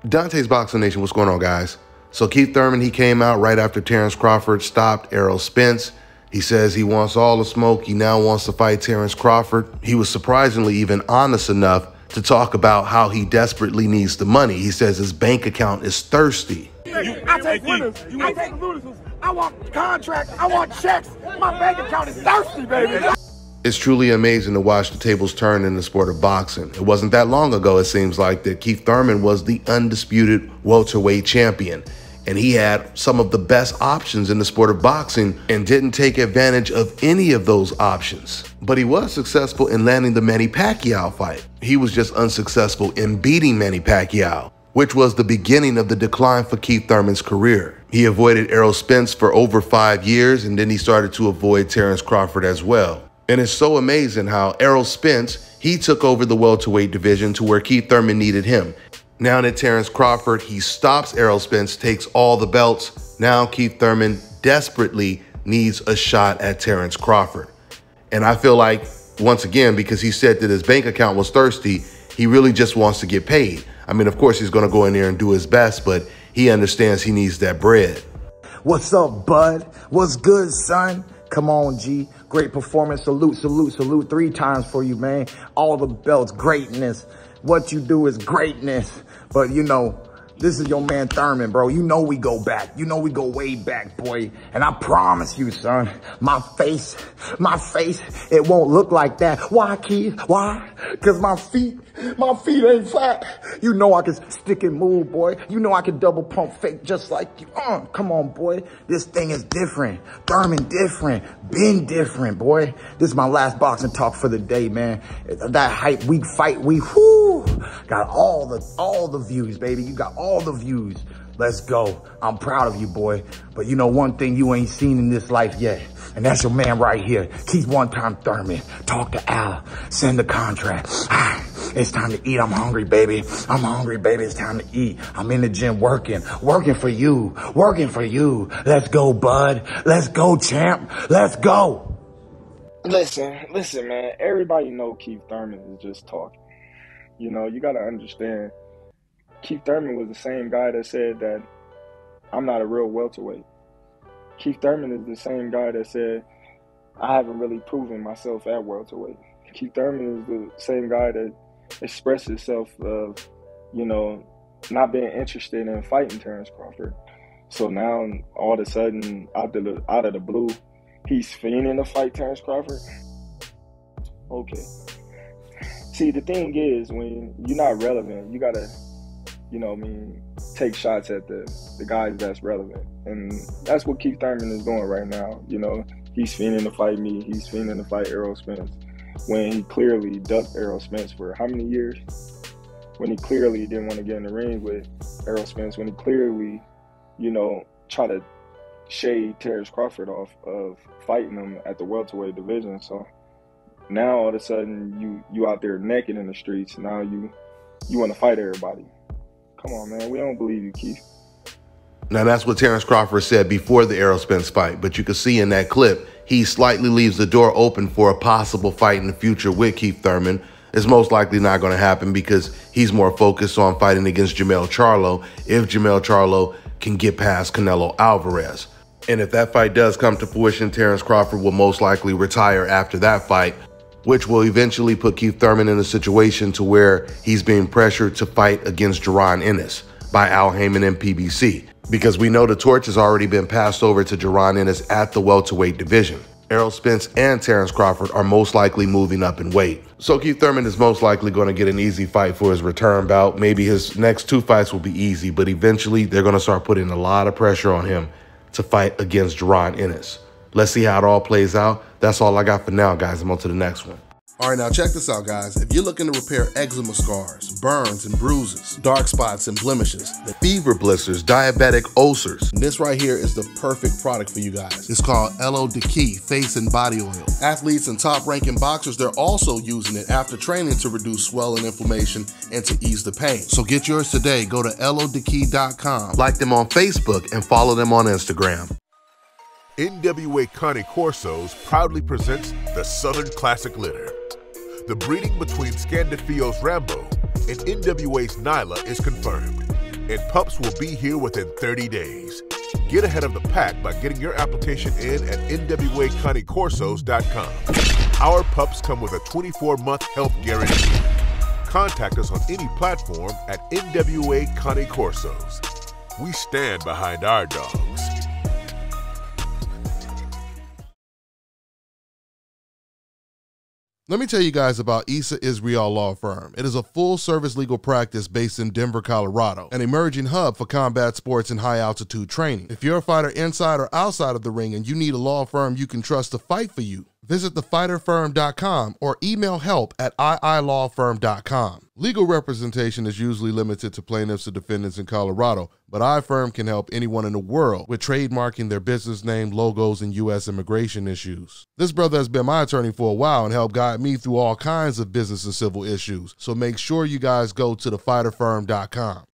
Dante's Boxing Nation, what's going on, guys? So Keith Thurman, he came out right after Terence Crawford stopped Errol Spence. He says he wants all the smoke. He now wants to fight Terence Crawford. He was surprisingly even honest enough to talk about how he desperately needs the money. He says his bank account is thirsty. I take winners. I take losers. I want contracts. I want checks. My bank account is thirsty, baby. It's truly amazing to watch the tables turn in the sport of boxing. It wasn't that long ago, it seems like, that Keith Thurman was the undisputed welterweight champion. And he had some of the best options in the sport of boxing and didn't take advantage of any of those options. But he was successful in landing the Manny Pacquiao fight. He was just unsuccessful in beating Manny Pacquiao, which was the beginning of the decline for Keith Thurman's career. He avoided Errol Spence for over 5 years, and then he started to avoid Terence Crawford as well. And it's so amazing how Errol Spence, he took over the welterweight division to where Keith Thurman needed him. Now that Terence Crawford, he stops Errol Spence, takes all the belts. Now Keith Thurman desperately needs a shot at Terence Crawford. And I feel like, once again, because he said that his bank account was thirsty, he really just wants to get paid. I mean, of course, he's going to go in there and do his best, but he understands he needs that bread. What's up, bud? What's good, son? Come on, G. Great performance. Salute, salute, salute 3 times for you, man. All the belts, greatness. What you do is greatness. But, you know, this is your man Thurman, bro. You know we go back. You know we go way back, boy. And I promise you, son, my face, it won't look like that. Why, Keith? Why? Because my feet ain't flat. You know I can stick and move, boy. You know I can double pump fake just like you. Come on, boy. This thing is different. Thurman different. Been different, boy. This is my last boxing talk for the day, man. That hype week fight week, whoo, got all the views, baby. You got all the views. Let's go. I'm proud of you, boy. But you know one thing you ain't seen in this life yet, and that's your man right here, Keith One-Time Thurman. Talk to Al. Send the contract. It's time to eat. I'm hungry, baby. I'm hungry, baby. It's time to eat. I'm in the gym working for you. Let's go, bud. Let's go, champ. Let's go. Listen, man. Everybody know Keith Thurman is just talking. You know, you got to understand, Keith Thurman was the same guy that said that I'm not a real welterweight. Keith Thurman is the same guy that said I haven't really proven myself at welterweight. Keith Thurman is the same guy that expressed himself of, you know, not being interested in fighting Terence Crawford. So now, all of a sudden, out of the blue, he's fiending to fight Terence Crawford. Okay. See, the thing is, when you're not relevant, you gotta, you know what I mean, take shots at the guys that's relevant. And that's what Keith Thurman is doing right now. You know, he's fiending to fight me. He's fiending to fight Errol Spence. When he clearly ducked Errol Spence for how many years? When he clearly didn't want to get in the ring with Errol Spence. When he clearly, you know, tried to shade Terence Crawford off of fighting him at the welterweight division. So now all of a sudden you out there naked in the streets. Now you want to fight everybody. Come on, man. We don't believe you, Keith. Now, that's what Terence Crawford said before the Errol Spence fight, but you can see in that clip, he slightly leaves the door open for a possible fight in the future with Keith Thurman. It's most likely not going to happen because he's more focused on fighting against Jermell Charlo if Jermell Charlo can get past Canelo Alvarez. And if that fight does come to fruition, Terence Crawford will most likely retire after that fight, which will eventually put Keith Thurman in a situation to where he's being pressured to fight against Jaron Ennis by Al Haymon and PBC. Because we know the torch has already been passed over to Jaron Ennis at the welterweight division. Errol Spence and Terence Crawford are most likely moving up in weight. So Keith Thurman is most likely going to get an easy fight for his return bout. Maybe his next 2 fights will be easy, but eventually they're going to start putting a lot of pressure on him to fight against Jaron Ennis. Let's see how it all plays out. That's all I got for now, guys. I'm on to the next one. All right, now check this out, guys. If you're looking to repair eczema scars, burns and bruises, dark spots and blemishes, fever blisters, diabetic ulcers, this right here is the perfect product for you guys. It's called LO Key Face and Body Oil. Athletes and top-ranking boxers, they're also using it after training to reduce swelling, inflammation, and to ease the pain. So get yours today. Go to LODekey.com, like them on Facebook, and follow them on Instagram. NWA Cane Corsos proudly presents the Southern Classic Litter. The breeding between Scandafio's Rambo and NWA's Nyla is confirmed. and pups will be here within 30 days. Get ahead of the pack by getting your application in at nwaconniecorsos.com. Our pups come with a 24-month health guarantee. Contact us on any platform at NWA Connie Corsos. We stand behind our dogs. Let me tell you guys about Issa Israel Law Firm. It is a full-service legal practice based in Denver, Colorado, an emerging hub for combat sports and high-altitude training. If you're a fighter inside or outside of the ring and you need a law firm you can trust to fight for you, visit thefighterfirm.com or email help@iilawfirm.com. Legal representation is usually limited to plaintiffs or defendants in Colorado, but iFirm can help anyone in the world with trademarking their business name, logos, and U.S. immigration issues. This brother has been my attorney for a while and helped guide me through all kinds of business and civil issues, so make sure you guys go to thefighterfirm.com.